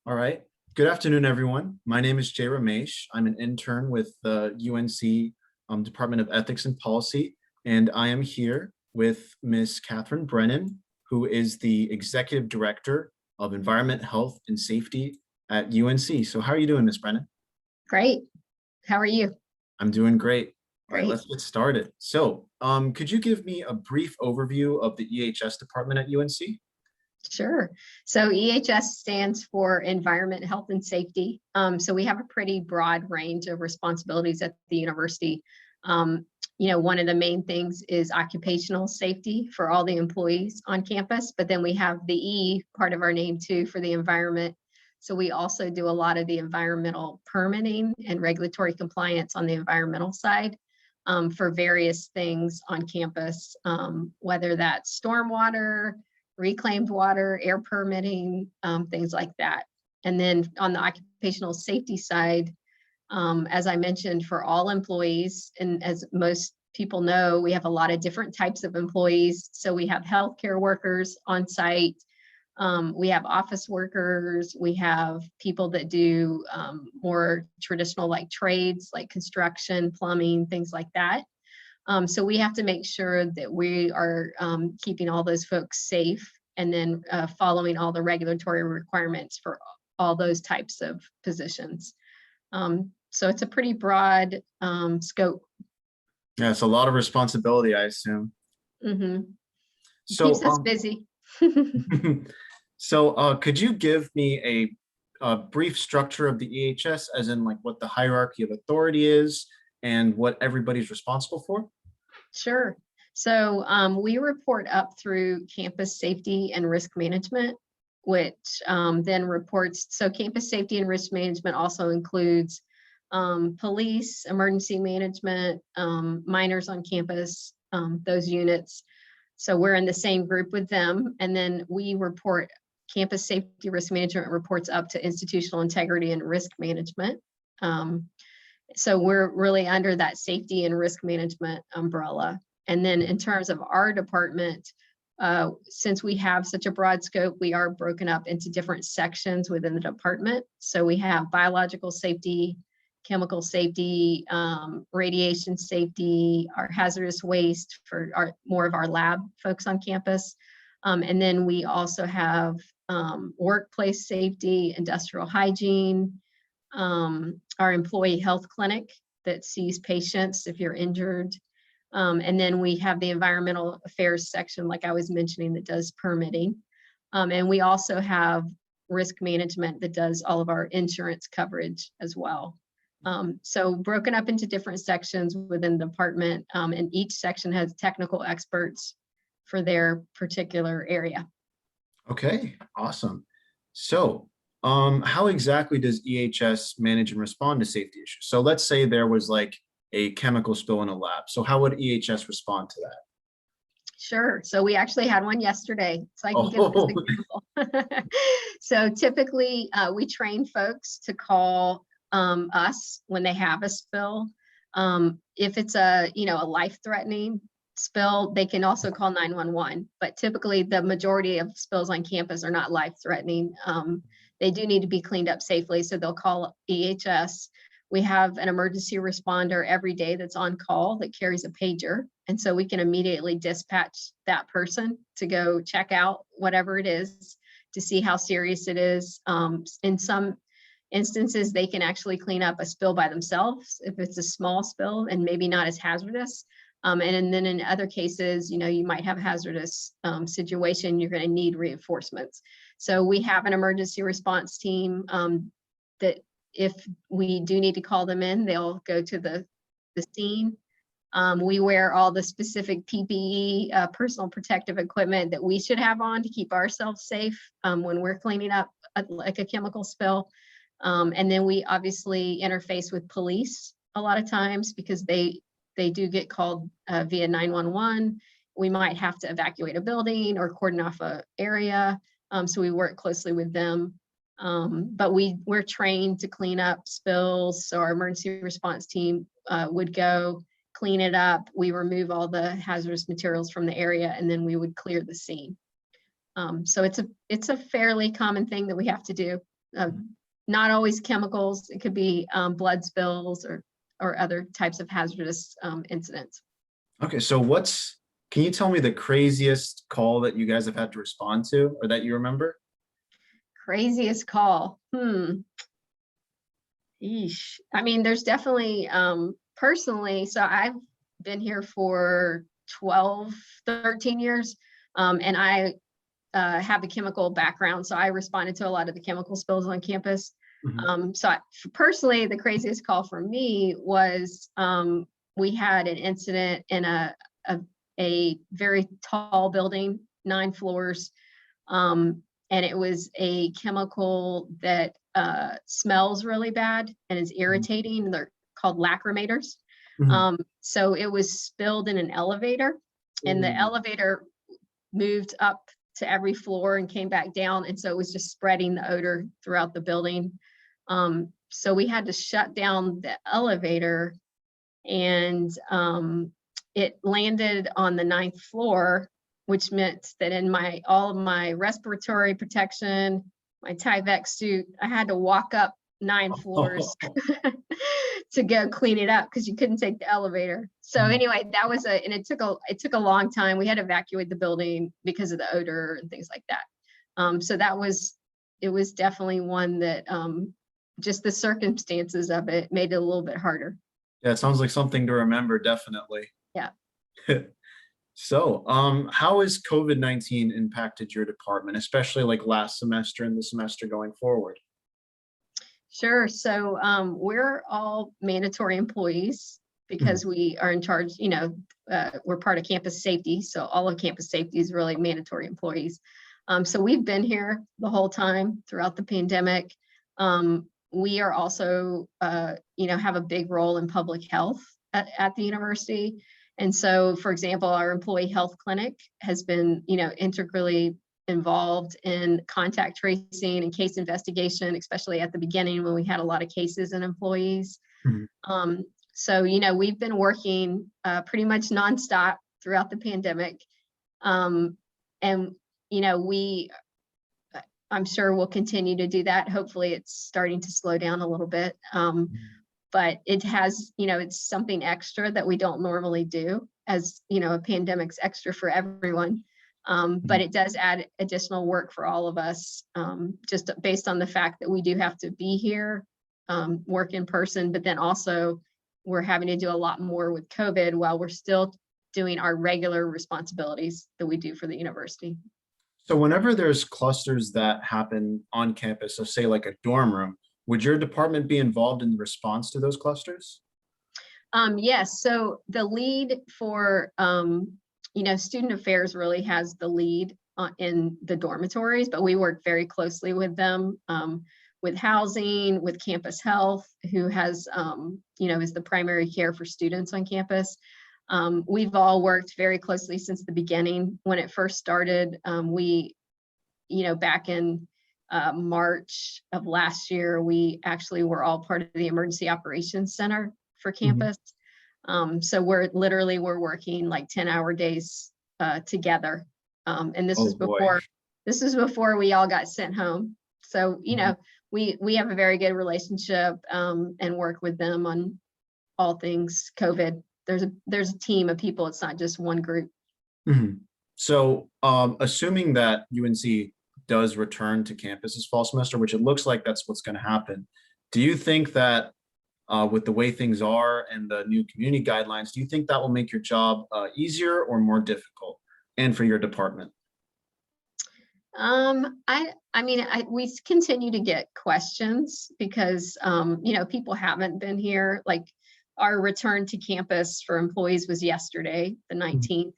All right. Good afternoon, everyone. My name is Jay Ramesh. I'm an intern with the UNC Department of Ethics and Policy, and I am here with Miss Cathy Brennan, who is the Executive Director of Environment, Health, and Safety at UNC. So how are you doing, Miss Brennan? Great. How are you? I'm doing great. All right, Great. let's get started. So, could you give me a brief overview of the EHS department at UNC? Sure. So EHS stands for Environment, Health, and Safety. So we have a pretty broad range of responsibilities at the university. One of the main things is occupational safety for all the employees on campus, but then we have the E part of our name too for the environment. So we also do a lot of the environmental permitting and regulatory compliance on the environmental side for various things on campus, whether that's stormwater, reclaimed water, air permitting, things like that. And then on the occupational safety side, as I mentioned, for all employees, and as most people know, we have a lot of different types of employees. So we have healthcare workers on site, we have office workers, we have people that do more traditional like trades, like construction, plumbing, things like that. So we have to make sure that we are keeping all those folks safe and then following all the regulatory requirements for all those types of positions. So it's a pretty broad scope. Yeah, it's a lot of responsibility, I assume. Mm-hmm. So, Keeps us busy. So, could you give me a brief structure of the EHS, as in like what the hierarchy of authority is and what everybody's responsible for? Sure. So we report up through campus safety and risk management, which then reports. So campus safety and risk management also includes police, emergency management, minors on campus, those units. So we're in the same group with them. And then we report campus safety risk management reports up to institutional integrity and risk management. So we're really under that safety and risk management umbrella. And then in terms of our department, since we have such a broad scope, we are broken up into different sections within the department. So we have biological safety, chemical safety, radiation safety, our hazardous waste for more of our lab folks on campus. And then we also have workplace safety, industrial hygiene, our employee health clinic that sees patients if you're injured. And then we have the environmental affairs section, like I was mentioning, that does permitting. And we also have risk management that does all of our insurance coverage as well. So broken up into different sections within the department, and each section has technical experts for their particular area. Okay, awesome. So, how exactly does EHS manage and respond to safety issues? So let's say there was like a chemical spill in a lab. So how would EHS respond to that? Sure. So we actually had one yesterday, so I can give Oh, this example. So typically we train folks to call us when they have a spill. If it's a life-threatening spill, they can also call 911. But typically the majority of spills on campus are not life-threatening. They do need to be cleaned up safely, so they'll call EHS. We have an emergency responder every day that's on call that carries a pager. And so we can immediately dispatch that person to go check out whatever it is to see how serious it is. In some instances, they can actually clean up a spill by themselves if it's a small spill and maybe not as hazardous. And then in other cases, you might have a hazardous situation, you're going to need reinforcements. So we have an emergency response team that if we do need to call them in, they'll go to the scene. We wear all the specific PPE, personal protective equipment that we should have on to keep ourselves safe when we're cleaning up like a chemical spill. And then we obviously interface with police a lot of times because they do get called via 911. We might have to evacuate a building or cordon off an area. So we work closely with them. But we're trained to clean up spills. So our emergency response team would go clean it up. We remove all the hazardous materials from the area, and then we would clear the scene. So it's a fairly common thing that we have to do. not always chemicals. It could be blood spills or other types of hazardous incidents. Okay, so can you tell me the craziest call that you guys have had to respond to or that you remember? Craziest call. Yeesh. I mean, there's definitely, personally, so I've been here for 12, 13 years, and I have a chemical background, so I responded to a lot of the chemical spills on campus. Personally, the craziest call for me was we had an incident in a very tall building, 9 floors, and it was a chemical that smells really bad and is irritating. They're called lacrimators. So it was spilled in an elevator, and the elevator moved up to every floor and came back down, and so it was just spreading the odor throughout the building. So we had to shut down the elevator, and it landed on the 9th floor, which meant that in all of my respiratory protection, my Tyvek suit, I had to walk up 9 floors to go clean it up because you couldn't take the elevator. So anyway, that was and it took a long time. We had to evacuate the building because of the odor and things like that. So it was definitely one that just the circumstances of it made it a little bit harder. Yeah, it sounds like something to remember, definitely. Yeah. So, how has COVID-19 impacted your department, especially like last semester and the semester going forward? Sure. So we're all mandatory employees because we are in charge, we're part of campus safety. So all of campus safety is really mandatory employees. So we've been here the whole time throughout the pandemic. We are also, have a big role in public health at the university. And so, for example, our employee health clinic has been, integrally involved in contact tracing and case investigation, especially at the beginning when we had a lot of cases and employees. So, we've been working pretty much nonstop throughout the pandemic. And, I'm sure we'll continue to do that. Hopefully it's starting to slow down a little bit. But it has, it's something extra that we don't normally do, as, a pandemic's extra for everyone. But it does add additional work for all of us, just based on the fact that we do have to be here, work in person, but then also we're having to do a lot more with COVID while we're still doing our regular responsibilities that we do for the university. So whenever there's clusters that happen on campus, so say like a dorm room, would your department be involved in the response to those clusters? Yes. So the lead for, student affairs really has the lead in the dormitories, but we work very closely with them, with housing, with campus health, who has, is the primary care for students on campus. We've all worked very closely since the beginning. When it first started, we, back in March of last year, we actually were all part of the Emergency Operations Center for campus. So we're working like 10-hour days together. And this is before we all got sent home. So, we have a very good relationship and work with them on all things COVID. There's a team of people. It's not just one group. So assuming that UNC does return to campus this fall semester, which it looks like that's what's going to happen, do you think that with the way things are and the new community guidelines, do you think that will make your job easier or more difficult, and for your department? We continue to get questions because, people haven't been here. Like our return to campus for employees was yesterday, the 19th.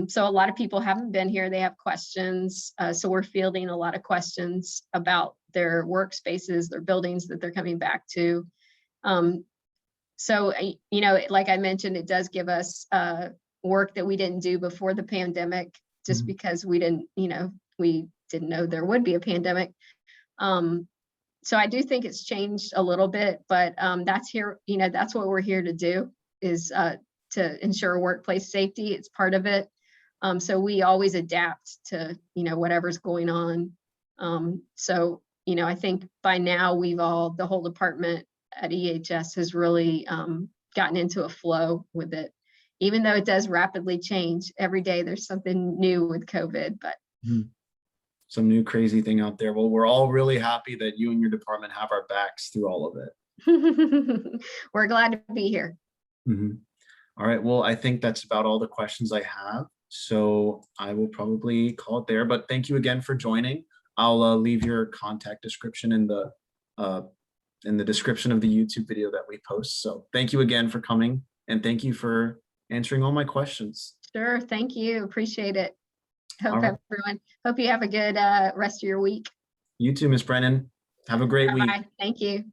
So a lot of people haven't been here. They have questions. So we're fielding a lot of questions about their workspaces, their buildings that they're coming back to. So, like I mentioned, it does give us work that we didn't do before the pandemic, just because we didn't know there would be a pandemic. So I do think it's changed a little bit, but that's what we're here to do, is to ensure workplace safety. It's part of it. So we always adapt to, whatever's going on. So I think by now the whole department at EHS has really gotten into a flow with it, even though it does rapidly change. Every day there's something new with COVID, but some new crazy thing out there. Well, we're all really happy that you and your department have our backs through all of it. We're glad to be here. All right. Well, I think that's about all the questions I have. So I will probably call it there, but thank you again for joining. I'll leave your contact description in the description of the YouTube video that we post. So thank you again for coming, and thank you for answering all my questions. Sure. Thank you. Appreciate it. Hope you have a good rest of your week. You too, Ms. Brennan. Have a great week. Bye. Thank you.